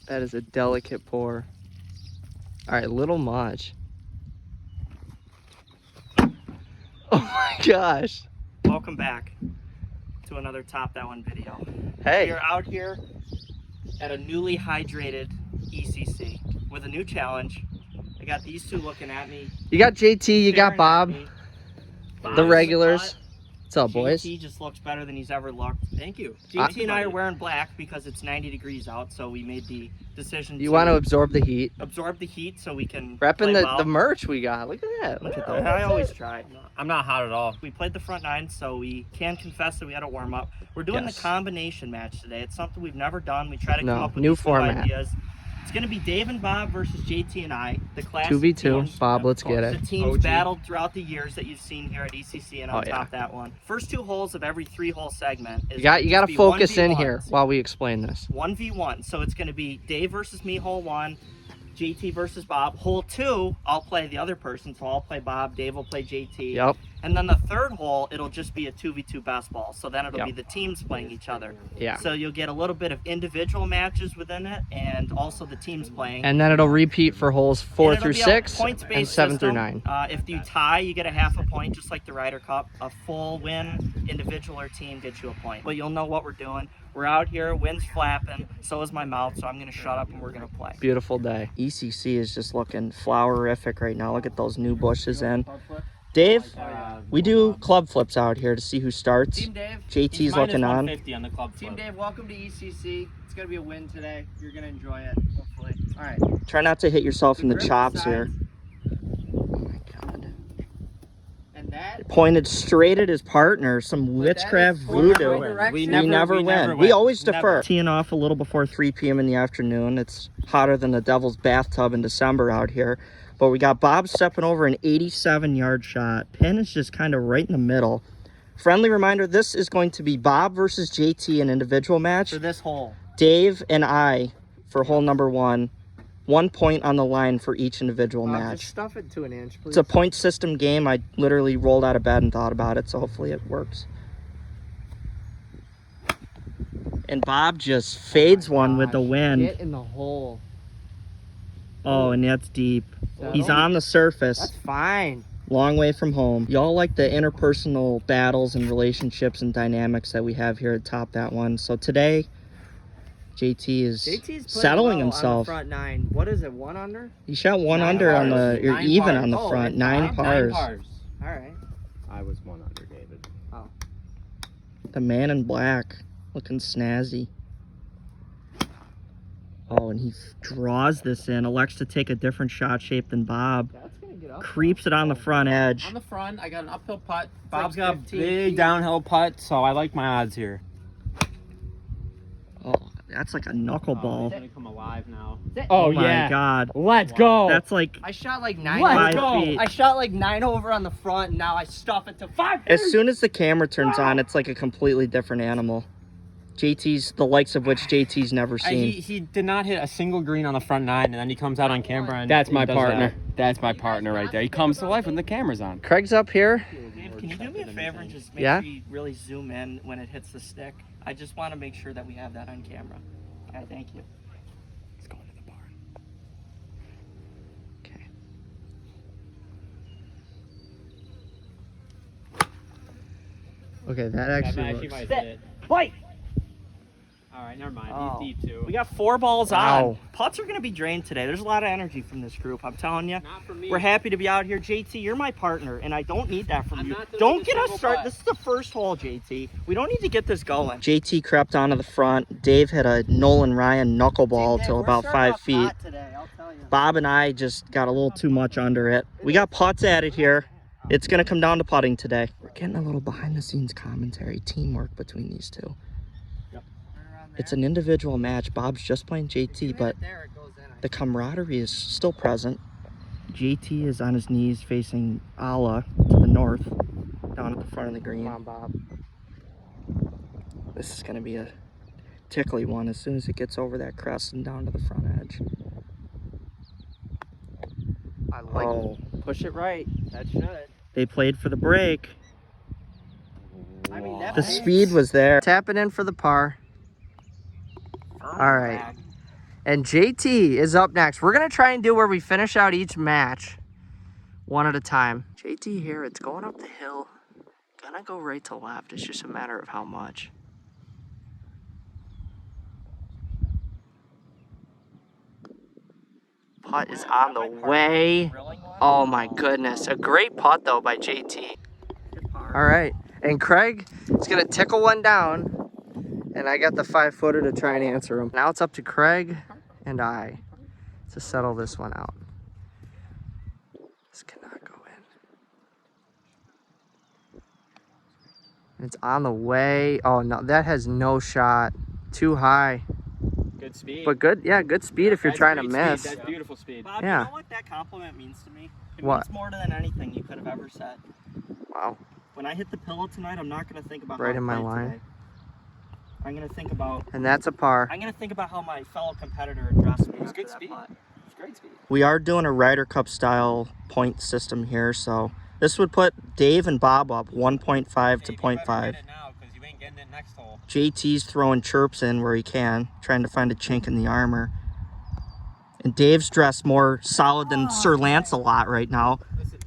That is a delicate pour. All right, little much. Oh my gosh. Welcome back to another Top That One video. Hey. We are out here at a newly hydrated ECC with a new challenge. I got these two looking at me. You got JT, you got Bob. The regulars. What's up, boys? JT just looks better than he's ever looked. Thank you. JT and I are wearing black because it's 90 degrees out, so we made the decision You want to absorb the heat. Absorb the heat so we can repping the merch we got. Look at that. Look at that. I always try. I'm not hot at all. We played the front nine, so we can confess that we had a warm up. We're doing the combination match today. It's something we've never done. We try to come up with new these format. Ideas. It's going to be Dave and Bob versus JT and I. The class 2v2. teams, Bob, let's get it. The teams battled throughout the years that you've seen here at ECC, and I'll top that one. First 2 holes of every 3-hole segment. Is you got to focus in here while we explain this. 1v1. So it's going to be Dave versus me, hole 1. JT versus Bob. Hole 2, I'll play the other person, so I'll play Bob, Dave will play JT. Yep. And then the 3rd hole, it'll just be a 2v2 best ball. So then it'll be the teams playing each other. Yeah. So you'll get a little bit of individual matches within it, and also the teams playing. And then it'll repeat for holes 4 through 6 and 7 through 9. If you tie, you get a half a point, just like the Ryder Cup. A full win, individual or team, gets you a point. But you'll know what we're doing. We're out here, wind's flapping, so is my mouth, so I'm going to shut up and we're going to play. Beautiful day. ECC is just looking flowerific right now. Look at those new bushes in. Dave, we do club flips out here to see who starts. Team Dave. JT's looking on. On the club flip. Team Dave, welcome to ECC. It's going to be a win today. You're going to enjoy it, hopefully. All right. Try not to hit yourself in the chops here. Oh my God. And that pointed straight at his partner. Some witchcraft voodoo. We never win. We always defer. Teeing off a little before 3 p.m. in the afternoon. It's hotter than the devil's bathtub in December out here. But we got Bob stepping over an 87-yard shot. Pin is just kind of right in the middle. Friendly reminder, this is going to be Bob versus JT, an individual match. for this hole. Dave and I for hole number 1. 1 point on the line for each individual match. Just stuff it to an inch, please. It's a point system game. I literally rolled out of bed and thought about it, so hopefully it works. And Bob just fades one with the wind. Get in the hole. Oh, and that's deep. He's on the surface. That's fine. Long way from home. Y'all like the interpersonal battles and relationships and dynamics that we have here at Top That One. So today, JT is settling himself. On the front 9. What is it? 1 under? He shot 1 under on the. You're even on the front. 9 pars. 9 pars. All right. I was 1 under, David. Oh. The man in black, looking snazzy. Oh, and he draws this in. Elects to take a different shot shape than Bob. That's gonna get up. Creeps it on the front edge. On the front, I got an uphill putt. Bob's like got a 15 big feet. downhill putt, so I like my odds here. Oh, that's like a knuckleball. He's gonna come alive now. Oh my God. Let's go. That's like I shot like 9. Let's over. go. I shot like 9 over on the front, and now I stuff it to 5. as soon as the camera turns on, it's like a completely different animal. JT's the likes of which JT's never seen. He did not hit a single green on the front 9, and then he comes out on camera and That's my does partner. that. That's my partner right there. He comes to life when the camera's on. Craig's up here. Dave, can you do me a favor and just make Yeah? sure you really zoom in when it hits the stick? I just want to make sure that we have that on camera. All right, thank you. Let's go into the barn. Okay. Okay, that actually looks... might hit it. Fight! All right, never mind. Oh. He's deep too. We got 4 balls Wow. on. Putts are going to be drained today. There's a lot of energy from this group, I'm telling you. Not for me. We're happy to be out here. JT, you're my partner, and I don't need that from I'm you. not doing Don't a get us single started. putt. This is the first hole, JT. We don't need to get this going. JT crept onto the front. Dave hit a Nolan Ryan knuckleball Dave, till we're about starting 5 off feet. hot today, I'll tell you. Bob and I just got a little too much under it. We got putts at it here. It's going to come down to putting today. We're getting a little behind-the-scenes commentary, teamwork between these two. It's an individual match. Bob's just playing JT, but There it goes in. the camaraderie is still present. JT is on his knees facing Allah to the north, down at the front of the green. Come on, Bob. This is going to be a tickly one as soon as it gets over that crest and down to the front edge. I like it. Push it right. That should. They played for the break. I mean, that The makes- speed was there. Tapping in for the par. All right. And JT is up next. We're going to try and do where we finish out each match one at a time. JT here, it's going up the hill. Gonna go right to left. It's just a matter of how much. Putt is on the way. Oh my goodness. A great putt though by JT. All right. And Craig is gonna tickle one down. And I got the 5-footer to try and answer him. Now it's up to Craig and I to settle this one out. This cannot go in. It's on the way. Oh no, that has no shot. Too high. Good speed. But good, yeah, good speed if you're trying to miss. Speed. That's beautiful speed. Bob, Yeah. you know what that compliment means to me? It What? means more than anything you could have ever said. Wow. When I hit the pillow tonight, I'm not going to think about Right how in my I played line. today. I'm going to think about... And that's a par. I'm going to think about how my fellow competitor addressed me. It was after good that speed. putt. It's great speed. We are doing a Ryder Cup style point system here, so this would put Dave and Bob up 1.5 to 0.5. JT's throwing chirps in where he can, trying to find a chink in the armor. And Dave's dressed more solid than Sir Lancelot right now.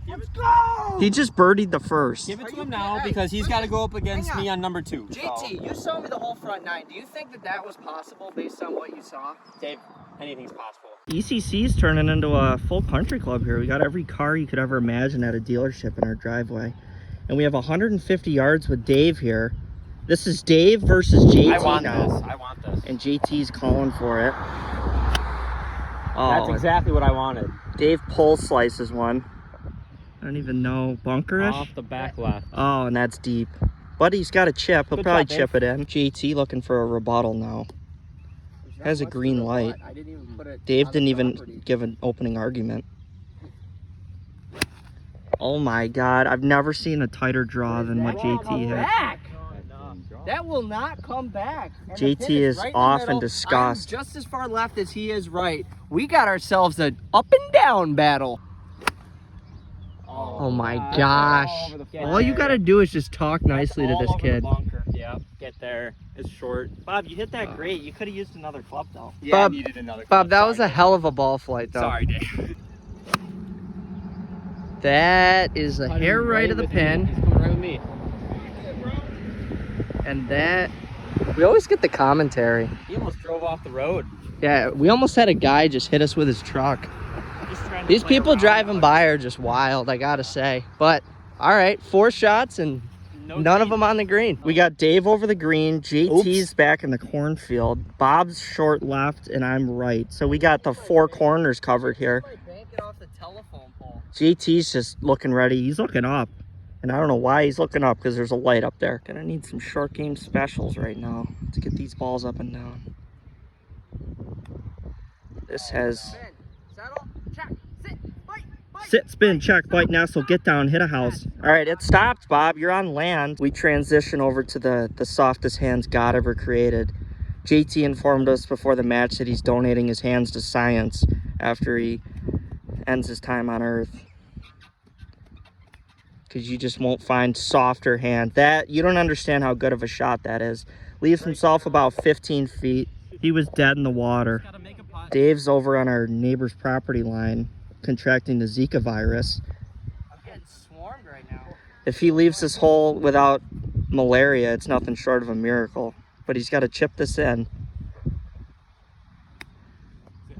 Let's go! He just birdied the first. Give it to him now because he's got to go up against me on number 2. JT, you saw me the whole front 9. Do you think that that was possible based on what you saw? Dave, anything's possible. ECC's turning into a full country club here. We got every car you could ever imagine at a dealership in our driveway. And we have 150 yards with Dave here. This is Dave versus JT I want now. this. I want this. And JT's calling for it. Oh, That's exactly what I wanted. Dave pole slices one. I don't even know. Bunkerish? Off the back left. Oh, and that's deep. But he's got a chip. He'll Good probably shot, chip it in. JT looking for a rebuttal now. Has a green light. Dave didn't even give an opening argument. Oh my God. I've never seen a tighter draw than what JT hit. That will not come back. And JT is right off in disgust. I'm just as far left as he is right. We got ourselves an up and down battle. Oh my gosh. All you got to do is just talk nicely to this kid. Yep, get there. It's short. Bob, you hit that great. You could have used another club, though. Yeah, Bob, I needed another Bob, that club. was a hell of a ball flight, though. Sorry, Dave. That is a hair right of the pin. He's coming right with me. And that, we always get the commentary. He almost drove off the road. Yeah, we almost had a guy just hit us with his truck. These people driving by are just wild, I gotta say. But, all right, 4 shots and none of them on the green. We got Dave over the green, JT's back in the cornfield, Bob's short left, and I'm right. So we got the 4 corners covered here. JT's just looking ready. He's looking up. And I don't know why he's looking up, because there's a light up there. Gonna need some short game specials right now to get these balls up and down. This has... Sit, spin, check, bite, nestle, get down, hit a house. All right, it stopped, Bob. You're on land. We transition over to the softest hands God ever created. JT informed us before the match that he's donating his hands to science after he ends his time on Earth. Because you just won't find softer hand. That, you don't understand how good of a shot that is. Leaves himself about 15 feet. He was dead in the water. Dave's over on our neighbor's property line, contracting the Zika virus. I'm getting swarmed right now. If he leaves this hole without malaria, it's nothing short of a miracle. But he's got to chip this in.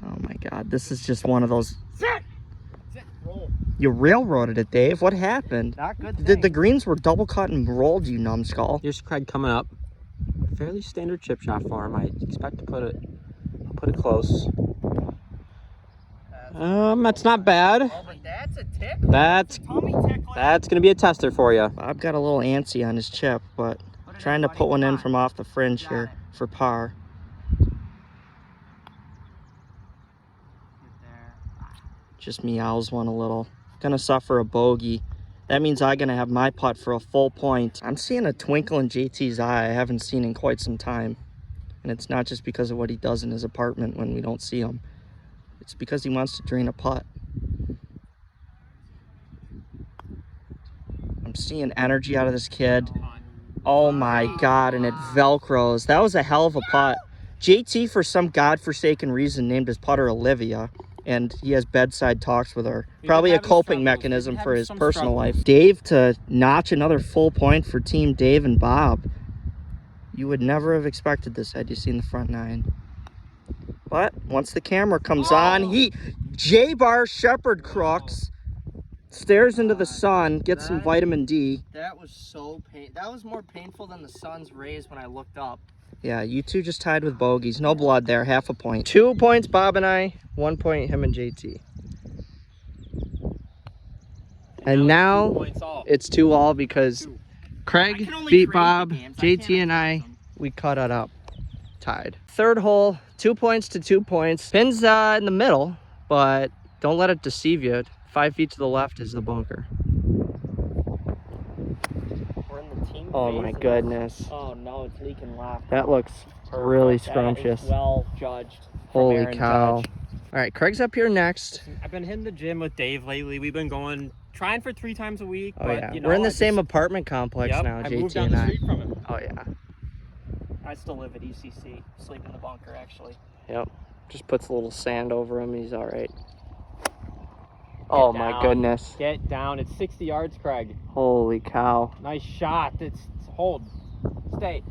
Oh my God, this is just one of those... Roll. You railroaded it, Dave. What happened? Not good. The greens were double cut and rolled, you numbskull. Here's Craig coming up. Fairly standard chip shot for him. I expect to put it close. That's not bad. Oh, but that's a tick. That's gonna be a tester for you. I've got a little antsy on his chip, but trying to put one in from off the fringe here for par. Just meows one a little. Gonna suffer a bogey. That means I'm gonna have my putt for a full point. I'm seeing a twinkle in JT's eye I haven't seen in quite some time. And it's not just because of what he does in his apartment when we don't see him. It's because he wants to drain a putt. I'm seeing energy out of this kid. Oh my God, and it Velcros. That was a hell of a putt. JT, for some godforsaken reason, named his putter Olivia, and he has bedside talks with her. Probably a coping mechanism for his personal life. Dave to notch another full point for Team Dave and Bob. You would never have expected this had you seen the front nine. But once the camera comes on, J-Bar Shepherd Crooks stares into the sun, gets some vitamin D. That was so that was more painful than the sun's rays when I looked up. Yeah, you two just tied with bogeys. No blood there, half a point. 2 points, Bob and I. 1 point, him and JT. And now it's 2-all because Craig beat Bob, JT and I, we cut it up. Tied. Third hole, 2 points to 2 points. Pins in the middle, but don't let it deceive you. 5 feet to the left is the bunker. We're in the team Oh phase my of goodness. this. Oh no, it's leaking left. That looks really That scrumptious. is well judged. from Holy Aaron cow. Judge. All right, Craig's up here next. I've been hitting the gym with Dave lately. We've been trying for 3 times a week. Oh but, yeah, you know, we're in the I same just- apartment complex Yep, now, I moved JT down and the I. street from him. Oh yeah, I still live at ECC. Sleep in the bunker, actually. yep. Just puts a little sand over him, he's all right. Oh my down. goodness. Get down. It's 60 yards, Craig. Holy cow. Nice shot. Hold. Stay.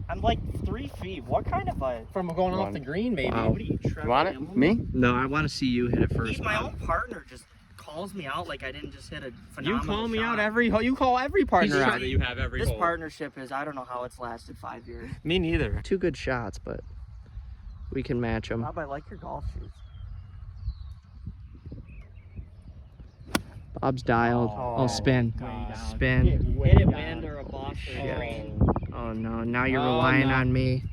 I'm like 3 feet. What kind of a... From going off the green, maybe. Wow. What are you, Trevor? You want it? Emblem? Me? No, I want to see you hit it first. My Bob. own partner just calls me out like I didn't just hit a phenomenal You call me shot. out every hole. You call every partner He's out trying- that you have every This hole. partnership is, I don't know how it's lasted 5 years. Me neither. 2 good shots, but we can match them. Bob, I like your golf shoes. Bob's dialed. Oh, spin. God. Spin. Hit it wind or a boss or a green. Oh no, now you're Oh, relying no. on me.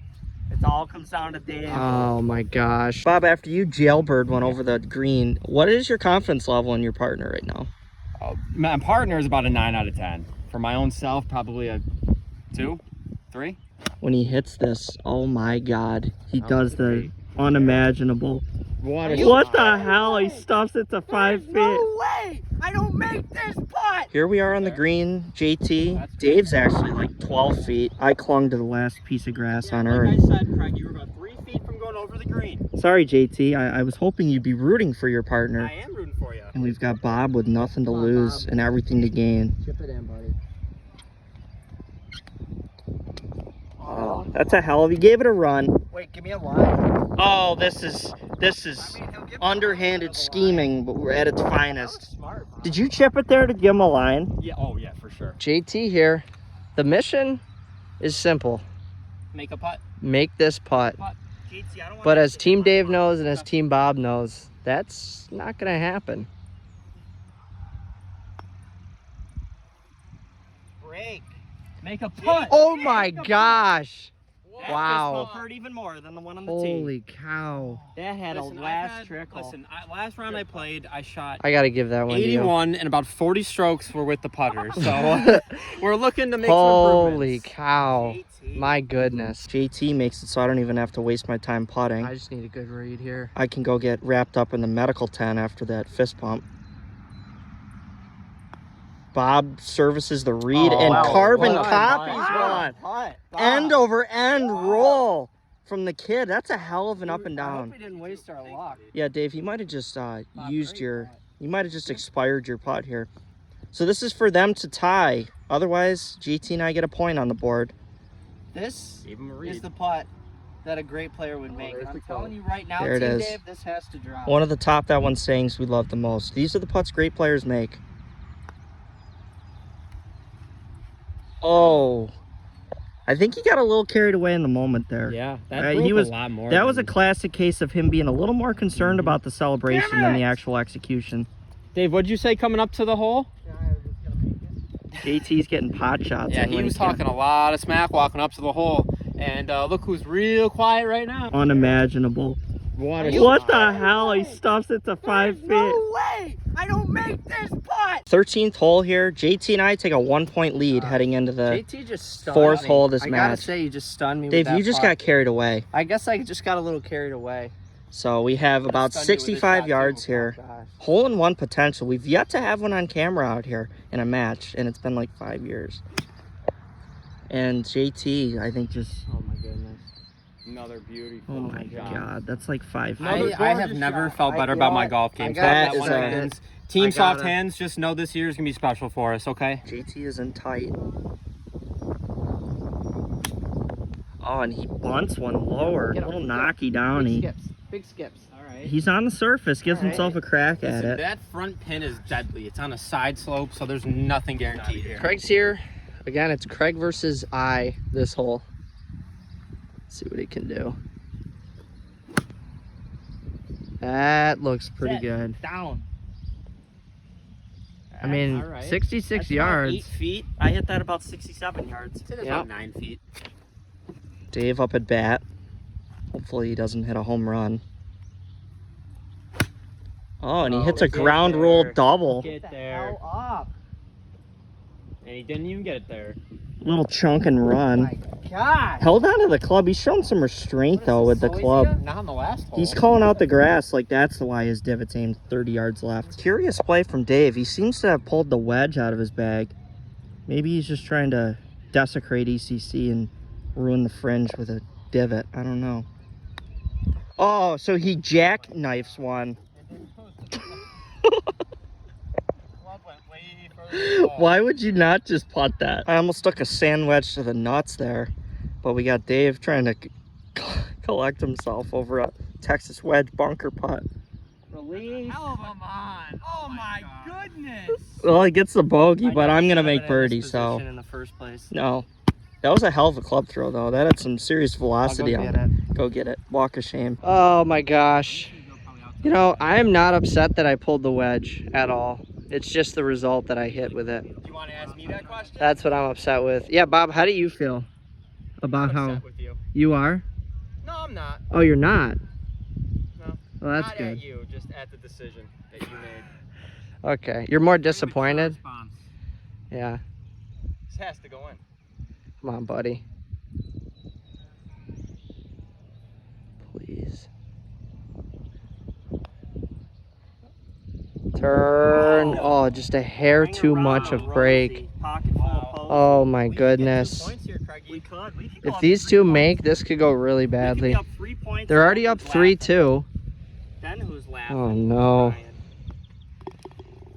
It all comes down to Dave. Oh my gosh. Bob, after you jailbird went over the green, what is your confidence level in your partner right now? My partner is about a 9 out of 10. For my own self, probably a 2, 3. When he hits this, oh my god, he does the great. unimaginable. What What the hell? He stuffs it to 5 feet. No way! I don't make this putt! Here we are on the green, JT. Dave's actually like 12 feet. I clung to the last piece of grass on earth. said, Craig, you were about 3 feet from going over the green. Sorry, JT. I was hoping you'd be rooting for your partner. I am rooting for you. And we've got Bob with nothing to lose and everything to gain. Chip it in, buddy. Oh, that's a hell of... He gave it a run. Wait, give me a line. Oh, this is underhanded scheming, but we're at its finest. Smart, Bob. Did you chip it there to give him a line? Yeah. Oh, yeah, for sure. JT here. The mission is simple. Make a putt. Make this putt. JT, I don't want But to as hit Team my Dave putt. knows and as Team Bob knows, that's not going to happen. Break. Make a putt. Oh my gosh. That Wow. fist bump hurt even more than the one on the tee. Holy cow. That had Listen, a I've last had- trickle. Listen, last round I played, I shot I got to give that one to you. 81 and about 40 strokes were with the putters. So we're looking to make some Holy improvements. cow. JT. My goodness. JT makes it so I don't even have to waste my time putting. I just need a good read here. I can go get wrapped up in the medical tent after that fist pump. Bob services the read and wow. carbon Wow. copies Wow. one. Putt. Bob. End over end roll from the kid. That's a hell of an up and I hope down. we didn't waste our luck. Yeah, Dave, you might have just used great your, putt. you might have just expired your putt here. So this is for them to tie. Otherwise, GT and I get a point on the board. This Gave him a is read. the putt that a great player would make. there's And I'm the telling you right now, There it Team is. Dave, this has to drop. One of the top that one sayings we love the most. These are the putts great players make. Oh, I think he got a little carried away in the moment there. Yeah, that He broke was- a lot more. That was a than- classic case of him being a little more concerned about the celebration than the actual execution. Dave, what'd you say coming up to the hole? JT's getting pot shots. Yeah, in he when was can. talking a lot of smack walking up to the hole. And look who's real quiet right now. Unimaginable. What the hell? He stuffs it to 5 feet. No way! I don't make this putt! 13th hole here. JT and I take a 1-point lead heading into the... JT just stunned fourth me. hole of this I match. gotta say, you just stunned me Dave, with that you just putt. got carried away. I guess I just got a little carried away. So we have about Stunned you with this 65 shot, yards too. here. Oh, gosh. Hole-in-one potential. We've yet to have one on camera out here in a match, and it's been like 5 years. And JT, I think just... Oh my goodness. Another beauty. Oh my God, that's like 5 feet. I have never felt better about my golf game. That is Team Soft Hands, just know this year is going to be special for us, okay? JT is in tight. Oh, and he bunts one lower. A little knocky downy. Big skips. All right. He's on the surface, gives himself a crack at it. That front pin is deadly. It's on a side slope, so there's nothing guaranteed here. Craig's here. Again, it's Craig versus I this hole. Let's see what he can do. That looks pretty good. Down. I mean, 66 That's yards. about 8 feet. I hit that about 67 yards. Yep. About 9 feet. Dave up at bat. Hopefully he doesn't hit a home run. Oh, and he hits a ground rule double. Get there. And he didn't even get it there. Little chunk and run. God. Held on to the club. He's shown some restraint though with the club. Not on the last hole. He's calling out the grass like that's why his divot's aimed 30 yards left. Curious play from Dave. He seems to have pulled the wedge out of his bag. Maybe he's just trying to desecrate ECC and ruin the fringe with a divot. I don't know. Oh, so he jackknifes one. Why would you not just putt that? I almost stuck a sand wedge to the nuts there, but we got Dave trying to collect himself over a Texas wedge bunker putt. Release. Come on. Oh my goodness. Well, he gets the bogey, but I'm gonna make birdie, so In the first place. no. That was a hell of a club throw, though. That had some serious velocity on it. Go get it. Walk of shame. Oh my gosh. You know, I am not upset that I pulled the wedge at all. It's just the result that I hit with it. Do you want to ask me that question? That's what I'm upset with. Yeah, Bob, how do you feel about how With you. you are? No, I'm not. Oh, you're not? No. Well, that's Not good. at you, just at the decision that you made. Okay. You're more disappointed? Yeah. This has to go in. Come on, buddy. Please. Turn. Oh, just a hair too much of break. Oh my goodness. We could go If up these 3 two points. make, this could go really We could be badly. up 3 points. They're already up 3-2. Then who's laughing? Oh no. Ryan.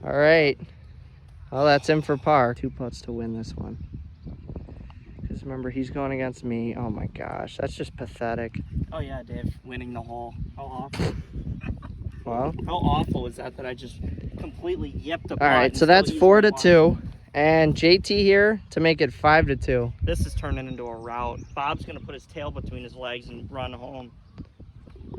All right. Well, that's in for par. 2 putts to win this one. Because remember, he's going against me. Oh my gosh, that's just pathetic. Oh yeah, Dave, winning the hole. How awful. Well, How awful was that I just completely yipped a all right, so that's 4-2. And JT here to make it 5-2. This is turning into a rout. Bob's gonna put his tail between his legs and run home.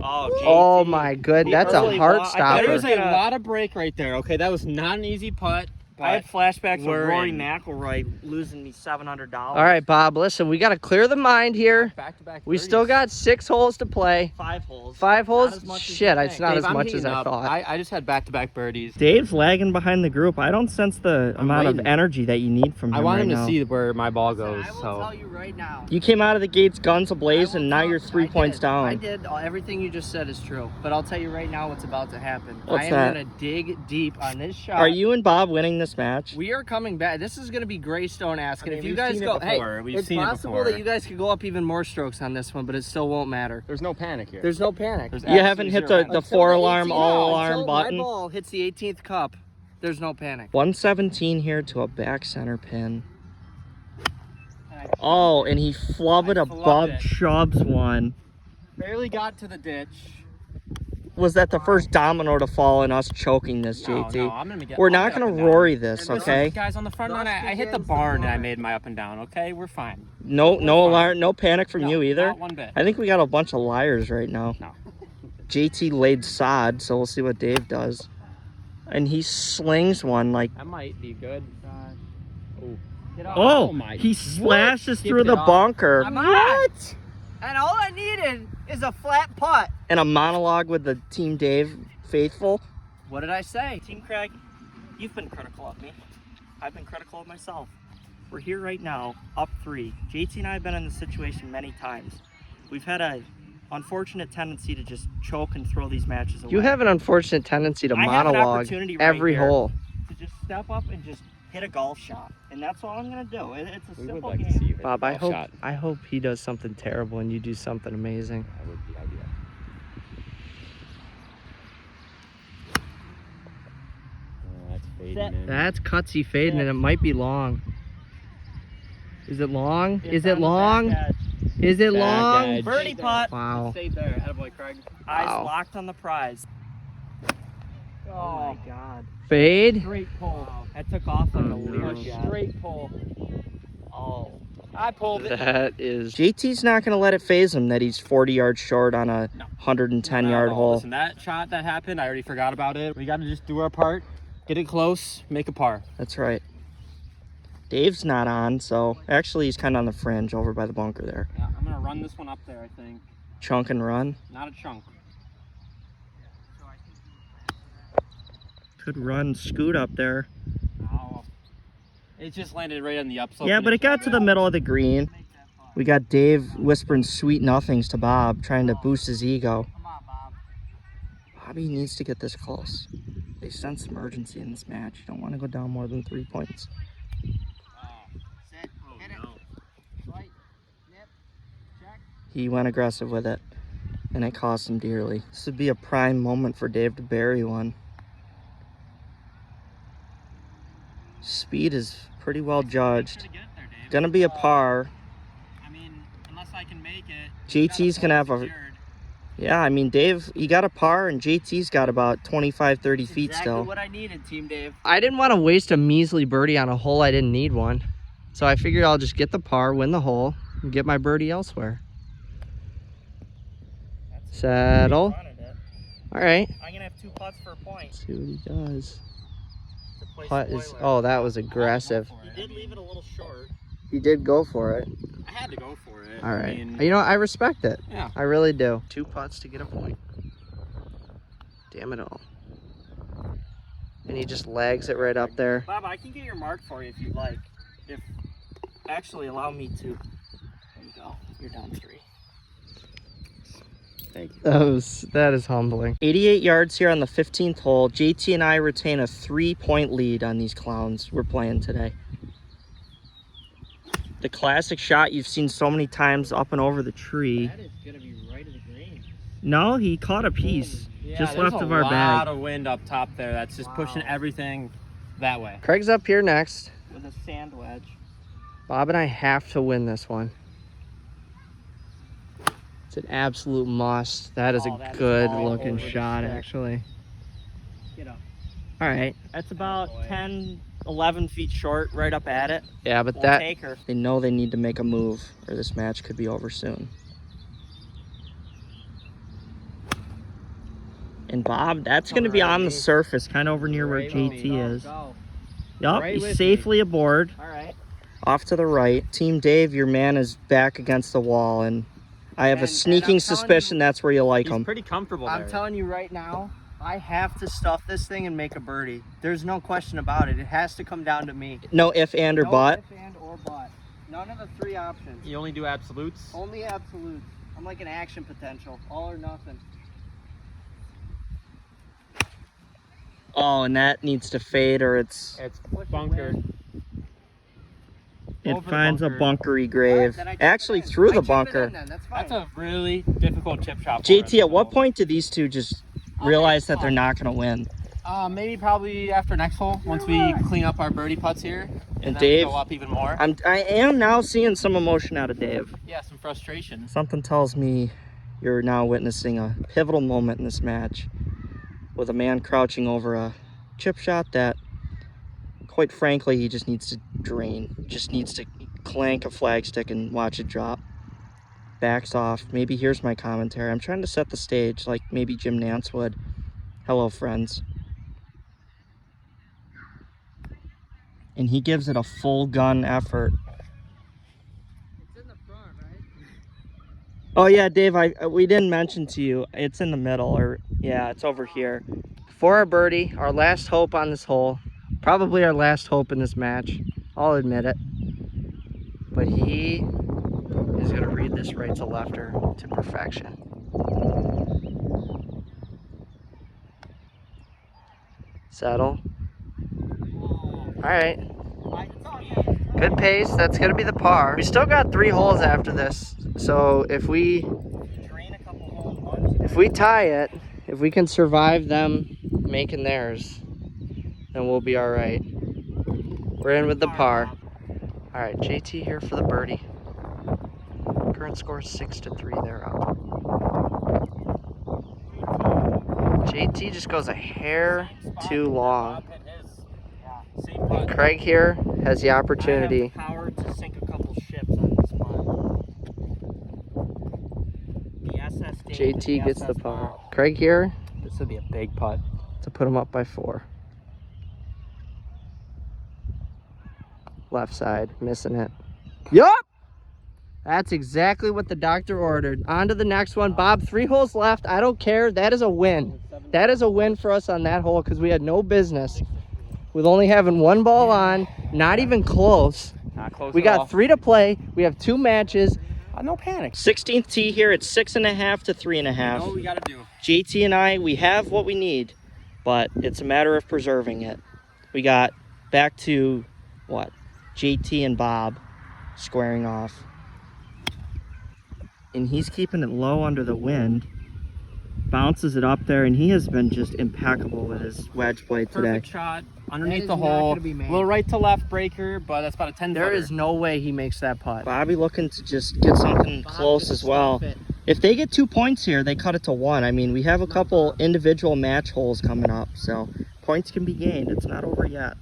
Oh, JT. Oh my good, The that's a early heart walk- I stopper. There's a lot of break right there. Okay, that was not an easy putt. I had flashbacks of We're Rory in. McIlroy losing me $700. All right, Bob, listen, we got to clear the mind here. Back-to-back We 30s. still got 6 holes to play. 5 holes. 5 holes? as much as you Shit, think. it's not Dave, as I'm much as heating I up. thought. I just had back-to-back birdies. Dave's lagging behind the group. I don't sense the amount of waiting. energy that you need from him I want right him to now. see where my ball goes. I will So tell you right now. You came out of the gates guns ablaze, I will and now tell- you're 3 I points did. down. I did. Everything you just said is true. But I'll tell you right now what's about to happen. What's I am that? going to dig deep on this shot. Are you and Bob winning this match? We are coming back. This is going to be Greystone asking. I mean, if you we've guys seen it go, before. hey, We've it's seen it possible before. that you guys could go up even more strokes on this one, but it still won't matter. there's no panic here. There's no panic. There's You haven't hit the Until 4-alarm, 18 all-alarm until button? My ball hits the 18th cup. There's no panic. 117 here to a back center pin. Oh, and he flubbed a flubbed Bob it. Chubbs one. barely got to the ditch. Was that the first domino to fall in us choking this, No, JT? no, I'm gonna get. We're I'll not get going up to and down. Rory this, And listen, okay? guys, on the front line, I hit the barn and I made my up and down. Okay, we're fine. No fine. alarm, no panic from No, you either. Not one bit. I think we got a bunch of liars right now. No. JT laid sod, so we'll see what Dave does. And he slings one like, That might be good. oh, my! he splashes Skip through it the off. bunker. What? And all I needed is a flat putt. And a monologue with the Team Dave faithful. What did I say? Team Craig, you've been critical of me. I've been critical of myself. We're here right now, up 3. JT and I have been in this situation many times. We've had a unfortunate tendency to just choke and throw these matches away. You have an unfortunate tendency to I have an monologue opportunity right every here. hole. To just step up and just hit a golf shot, and that's all I'm gonna do. It's a We would simple like game. to see you hit Bob, a I golf hope shot. I hope he does something terrible and you do something amazing. That would be ideal. Oh, that's fading Set. in. That's cutsy fading and it might be long. Is it long? It's Is it on the long? back edge. Is it Back long? edge. Birdie putt. Wow. Stayed there. Attaboy, Craig. Eyes Wow. locked on the prize. Oh my God. Fade? Straight pull. That took off like Oh, a no. Learjet. Straight pull. Oh. I pulled it. That is. JT's not going to let it phase him that he's 40 yards short on a No. 110-yard hole. Listen, that shot that happened, I already forgot about it. We got to just do our part, get it close, make a par. That's right. Dave's not on, so actually he's kind of on the fringe over by the bunker there. Yeah, I'm gonna run this one up there, I think. Chunk and run. Not a chunk. Could run scoot up there. Oh. It just landed right on the upslope. Yeah, but it got to the middle of the green. We got Dave whispering sweet nothings to Bob, trying to boost his ego. Come on, Bob. Bobby needs to get this close. They sense some urgency in this match. You don't want to go down more than 3 points. Sit. Hit it. Right. Nip. Check. He went aggressive with it, and it cost him dearly. This would be a prime moment for Dave to bury one. Speed is pretty well judged. Gonna be a par. I mean, unless I can make it. JT's gonna have a... Yeah, I mean, Dave, he got a par, and JT's got about 25, 30 feet Exactly still. what I needed, Team Dave. I didn't want to waste a measly birdie on a hole I didn't need one. So I figured I'll just get the par, win the hole, and get my birdie elsewhere. Settle. All right. I'm gonna have 2 putts for a point. See what he does. To play Putt is. spoiler. Oh, that was aggressive. He did leave it a little short. He did go for it. I had to go for it. All I right. mean, You know, I respect it. yeah. I really do. 2 putts to get a point. Damn it all. And he just lags it right up there. Bob, I can get your mark for you if you'd like. If actually allow me to. There you go. You're down 3. Thank you. That is humbling. 88 yards here on the 15th hole. JT and I retain a 3-point lead on these clowns we're playing today. The classic shot you've seen so many times up and over the tree. That is gonna be right of the green. No, he caught a piece Yeah, just there's left a of our lot bag. of wind up top there. That's just pushing everything that way. Craig's up here next. With a sand wedge. Bob and I have to win this one. It's an absolute must. That is Oh, a that is good all looking over the shot, stick. actually. Get up. All right. That's about 10, 11 feet short, right up at it. Yeah, but We'll that take her. They know they need to make a move or this match could be over soon. And Bob, that's going to be on the surface, kind of over near where Right with JT me. is. Go. Yup, Right he's with safely aboard. All right. Off to the right. Team Dave, your man is back against the wall, and I have a And sneaking I'm telling suspicion that's where you like He's him. pretty comfortable I'm there. telling you right now, I have to stuff this thing and make a birdie. There's no question about it. It has to come down to me. No if, and, or No but. if, and, or but. None of the 3 options. You only do absolutes? Only absolutes. I'm like an action potential. All or nothing. Oh, and that needs to fade or it's It's Push it bunkered. in. it Over the finds a bunker. bunkery grave. Then I chip Actually, it in. through I the chip it bunker. in then. That's fine. That's a really difficult chip shot. for JT, us. at what point did these two just realize that they're not going to win? Maybe probably after next hole, once we clean up our birdie putts here. And then Dave? go up even more. I am now seeing some emotion out of Dave. Yeah, some frustration. Something tells me you're now witnessing a pivotal moment in this match with a man crouching over a chip shot that, quite frankly, he just needs to drain. Just needs to clank a flagstick and watch it drop. Backs off. Maybe here's my commentary. I'm trying to set the stage like maybe Jim Nantz would. Hello, friends. And he gives it a full gun effort. It's in the front, right? Oh yeah, Dave, we didn't mention to you, it's in the middle, or yeah, it's over here. for our birdie, our last hope on this hole, probably our last hope in this match. I'll admit it. But he is going to read this right to lefter to perfection. Settle. All right. Good pace. That's gonna be the par. We still got 3 holes after this. So if we tie it, if we can survive them making theirs, then we'll be all right. We're in with the par. All right, JT here for the birdie. Current score is 6-3. They're up. JT just goes a hair too long. Craig here has the opportunity. I have the power to sink a couple ships on this putt. The SS JT gets the par. Craig here This would be a big putt. to put him up by 4. Left side, missing it. Yup! That's exactly what the doctor ordered. On to the next one. Bob, 3 holes left. I don't care. That is a win. That is a win for us on that hole because we had no business. With only having 1 ball on, not even close. Not close We at all. got 3 to play. We have 2 matches. No panic. 16th tee here. It's 6.5 to 3.5. You know what we gotta do. JT and I, we have what we need, but it's a matter of preserving it. We got back to what? JT and Bob squaring off. And he's keeping it low under the wind. Bounces it up there, and he has been just impeccable with his wedge play today. Perfect shot underneath is the not hole. gonna be made. Little right to left breaker, but that's about a 10 There footer. is no way he makes that putt. Bobby looking to just get something close as well. If they get 2 points here, they cut it to 1. I mean, we have a couple individual match holes coming up, so points can be gained. It's not over yet.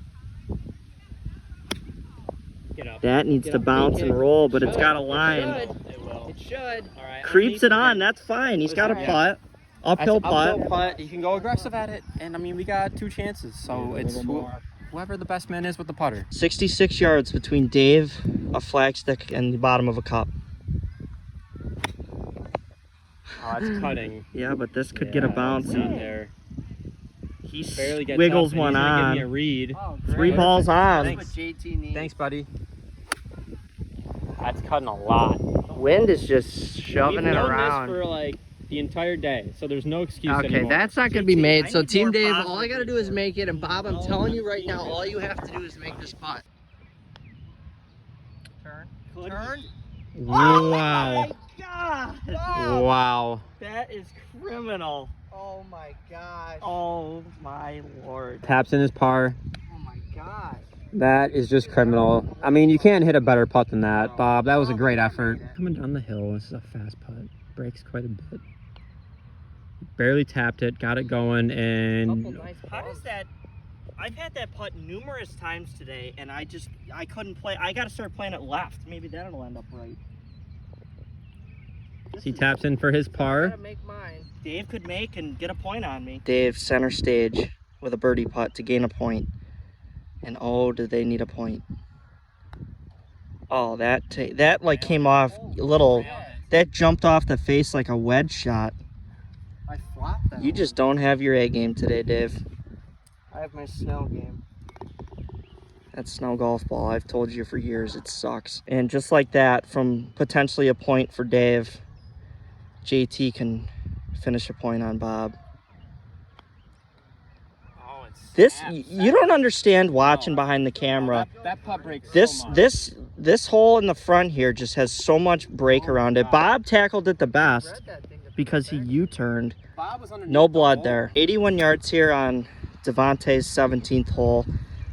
Get up. That needs to bounce and roll, but it's got a line. It will. It should. All right. Creeps it on. That's fine. He's got a putt. Uphill putt. Putt. You can go aggressive at it, and I mean we got 2 chances, so it's whoever the best man is with the putter. 66 yards between Dave, a flagstick, and the bottom of a cup. Oh, it's cutting. Yeah, but this could get a bounce. It's not there. He Barely gets wiggles up, and one he's gonna give me a on. read. 3 balls on. That's what JT needs. Thanks, buddy. That's cutting a lot. Wind is just shoving We've it known around. this for like the entire day, so there's no excuse Okay, anymore. that's not going to be made. So need Team more Dave, positive all I got to do is make it. And Bob, I'm telling you right now, all you have to do is make this putt. Turn. Wow. God! Wow. That is criminal. Oh my gosh. Oh my lord. Taps in his par. Oh my gosh. That is just criminal. I mean, you can't hit a better putt than that, Bob. That was a great effort. Coming down the hill, this is a fast putt. Breaks quite a bit. Barely tapped it, got it going, and How does that? I've had that putt numerous times today, and I couldn't play. I got to start playing it left. Maybe that'll end up right. he taps in for his par. Make mine. Dave could make and get a point on me. Dave center stage with a birdie putt to gain a point. And oh, do they need a point? Oh, that like came off a little. That jumped off the face like a wedge shot. I flopped that. You just don't have your A game today, Dave. I have my Snell game. That snow golf ball, I've told you for years, it sucks. And just like that, from potentially a point for Dave, JT can finish a point on Bob. Oh, it's This, you don't understand watching behind the camera. That putt breaks This so much. this hole in the front here just has so much break around it. Bob tackled it the best because he U-turned. Bob was underneath No the blood hole. there. 81 yards here on Devontae's 17th hole.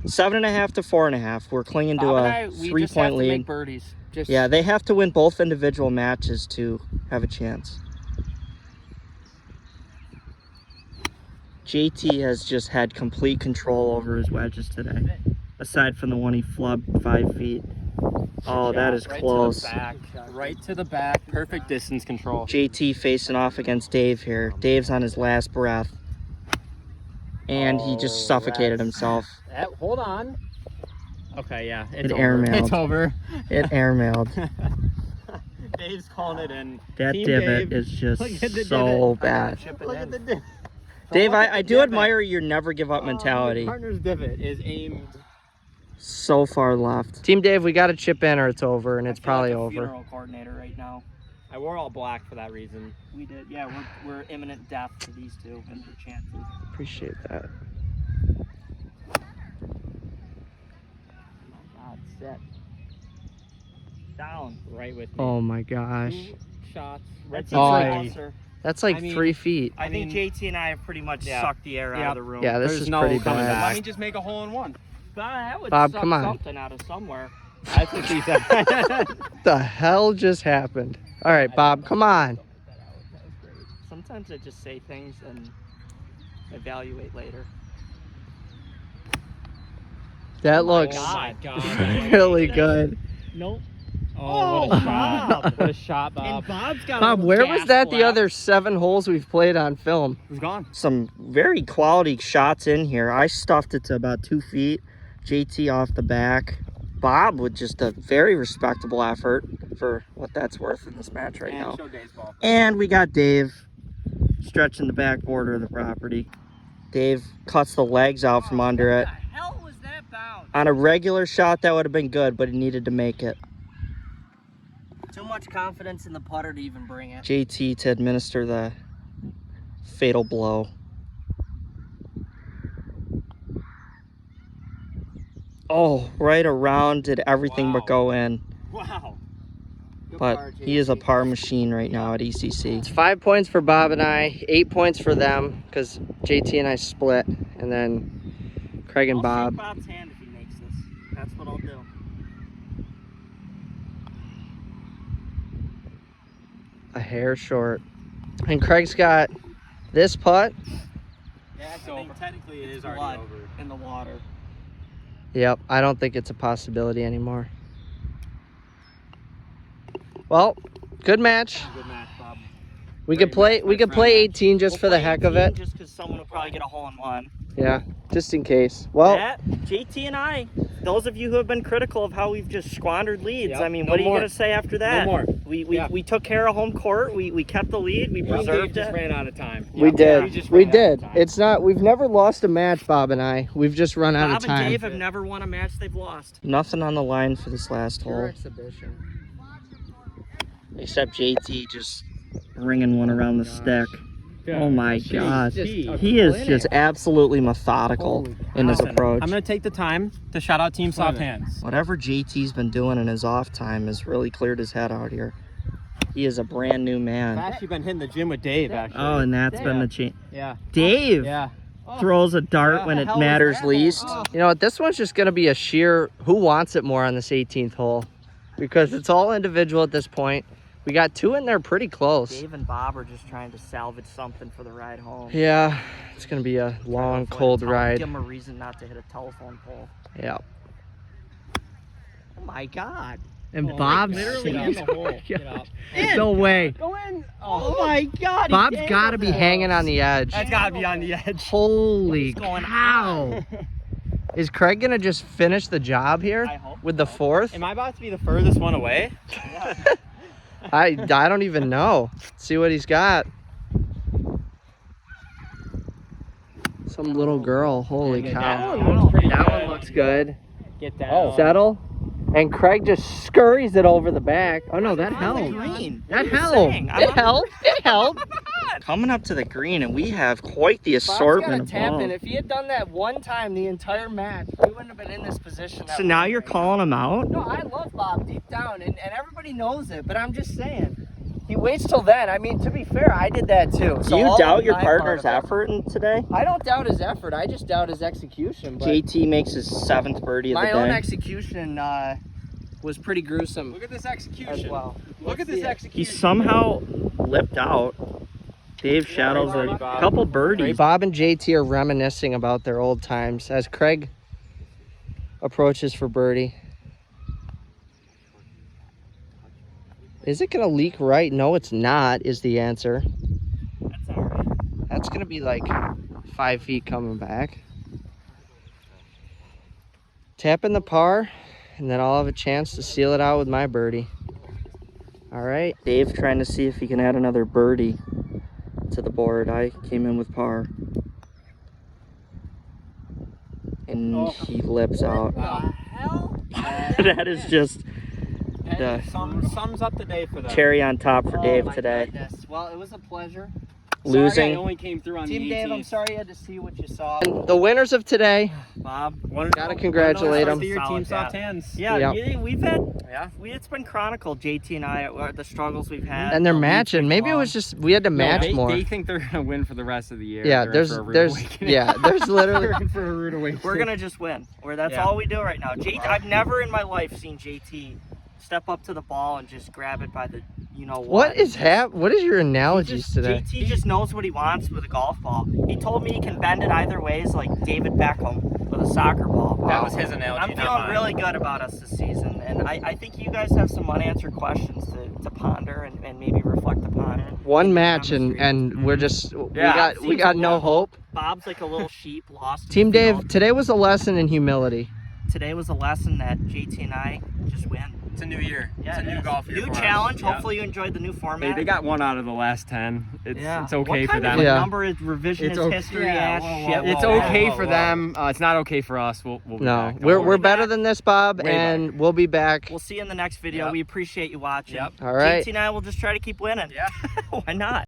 7.5 to 4.5. We're clinging to Bob and a I, we just have 3-point to lead. make birdies. Just Yeah, they have to win both individual matches to have a chance. JT has just had complete control over his wedges today, aside from the one he flubbed 5 feet. Oh, that is right close. To the back, right to the back. Perfect distance control. JT facing off against Dave here. Dave's on his last breath. And he just suffocated himself. Hold on. Okay, yeah. It airmailed. It's over. It airmailed. Dave's calling it in. That Team divot Dave. is just Look at the so divot. bad. Look at the divot. Dave, Look at I the do divot. admire your never give up mentality. Your partner's divot is aimed. So far left. Team Dave, we got to chip in or it's over, and it's I feel probably like a over. Funeral coordinator right now. I wore all black for that reason. We did. Yeah, we're imminent death to these two and their chances. Appreciate that. God, set. down. Right with me. Oh my gosh. 2 shots. That's Oh. even closer. That's like I mean, 3 feet. I think JT and I have pretty much sucked the air out of the room. Yeah, this There's is no pretty coming bad. back. Let me just make a hole in one. That would Bob, suck come on. something out of somewhere. That's what she said. What the hell just happened? All right, Bob, come on. Sometimes I just say things and evaluate later. That looks God. really good. Nope. Oh, what a shot. Bob. What a shot, Bob. And Bob's got a Bob, little where was gas that the left. other 7 holes we've played on film? It was gone. Some very quality shots in here. I stuffed it to about 2 feet. JT off the back. Bob with just a very respectable effort for what that's worth in this match right now. Show Dave's ball. And we got Dave stretching the back border of the property. Dave cuts the legs out from under it. What the hell was that bounce? On a regular shot, that would have been good, but he needed to make it. Too much confidence in the putter to even bring it. JT to administer the fatal blow. Oh, right around, did everything but go in. Wow. But he is a par machine right now at ECC. It's 5 points for Bob and I, 8 points for them because JT and I split, and then Craig and I'll Bob. shake Bob's hand if he makes this. That's what I'll do. A hair short. And Craig's got this putt. Yeah, I think technically it is already blood over. in the water. Yep, I don't think it's a possibility anymore. Well, good match. Good match, Bob. We could play 18 just for the heck of it. Just because someone will probably get a hole in one. Yeah, just in case. Well, Matt, JT and I, those of you who have been critical of how we've just squandered leads, Yep, I mean, no what are you more. going to say after that? No more. We took care of home court. We kept the lead. We Dave preserved just it. ran out of time. we did. just We ran out of did. time. It's not, we've never lost a match, Bob and I. We've just run out Bob of time. and Dave have never won a match they've lost. Nothing on the line for this last hole, exhibition. except JT just ringing one around the stick. Yeah. Oh my Jeez, God. jeez. He is just absolutely methodical Holy in his Listen, approach. I'm going to take the time to shout out Team Soft Hands. Whatever JT's been doing in his off time has really cleared his head out here. He is a brand new I've man. actually been hitting the gym with Dave, actually. Oh, and that's been the change. Yeah. Dave Yeah. throws a dart Yeah, when the it hell was matters that? least. Oh. You know what? This one's just going to be a sheer who wants it more on this 18th hole because it's all individual at this point. We got 2 in there pretty close. Dave and Bob are just trying to salvage something for the ride home. Yeah, it's going to be a long, cold ride. Give them a reason not to hit a telephone pole. Yeah. Oh my God. And Oh, Bob's literally in the hole. Get up. no way. Go in. Oh my God. he Bob's dangled got to be it. hanging on the edge. That's got to be on the edge. Holy going cow. Is Craig going to just finish the job here I hope with the 4th? Am I about to be the furthest one away? I don't even know. Let's see what he's got. Some little girl. Holy Get cow. down. Looks pretty That good. one looks good. Get down. Oh, settle. And Craig just scurries it over the back. Oh no, that I'm on the held. green. That What are you held. saying? It held. It held. Coming up to the green, and we have quite the assortment of balls. If he had done that one time the entire match, we wouldn't have been in this position. So now you're calling him out? No, I love Bob deep down, and everybody knows it, but I'm just saying. He waits till then. I mean, to be fair, I did that too. Do So you all doubt of your my part partner's of it- effort in today? I don't doubt his effort. I just doubt his execution. But JT makes his 7th birdie of my the own day. execution was pretty gruesome Look at this as execution. well. Look at this He execution. somehow lipped out. Dave shadows a couple birdies. Bob and JT are reminiscing about their old times as Craig approaches for birdie. Is it going to leak right? No, it's not, is the answer. That's all right. That's going to be like 5 feet coming back. Tapping the par, and then I'll have a chance to seal it out with my birdie. All right. Dave trying to see if he can add another birdie to the board. I came in with par. And he lips out. Hell? That is just the Sums up the day for them. cherry on top for Dave my today. goodness. Well, it was a pleasure. losing. Sorry I only came through on Team the Dave, I'm 18th. sorry you had to see what you saw. The winners of today, Bob, gotta congratulate them. Your team Solid soft dad. hands. Yeah, Yep. we've had. Yeah. It's been chronicled. JT and I, the struggles we've had. And they're the leads matching. we've Maybe it won. was just we had to match they, more. They think they're gonna win for the rest of the year. Yeah, They're in for a rude there's awakening. yeah, there's literally They're in for a rude awakening. We're gonna just win. Or that's Yeah. all we do right now. JT, I've never in my life seen JT step up to the ball and just grab it by the, you know what is what is your analogies today? JT just knows what he wants with a golf ball. He told me he can bend it either ways, like David Beckham with a soccer ball. That was his analogy. I'm feeling really good about us this season, and I think you guys have some unanswered questions to ponder and maybe reflect upon. One match and we're just we got no hope. Bob's like a little sheep lost. in Team the field. Dave, today was a lesson in humility. Today was a lesson that JT and I just win. It's a new year. Yeah, it's a new golf year. New for us. challenge. Yeah. Hopefully you enjoyed the new format. They got 1 out of the last 10. It's What okay for kind them. of a Yeah. number is revisionist It's okay. history Yeah, ass whoa, shit? It's Whoa, okay whoa, for whoa. them. It's not okay for us. We'll be No, back. Don't we're worry. better than this, Bob, Way and we'll be back. We'll see you in the next video. Yep. We appreciate you watching. Yep. All right. JT and I will just try to keep winning. Yeah. Why not?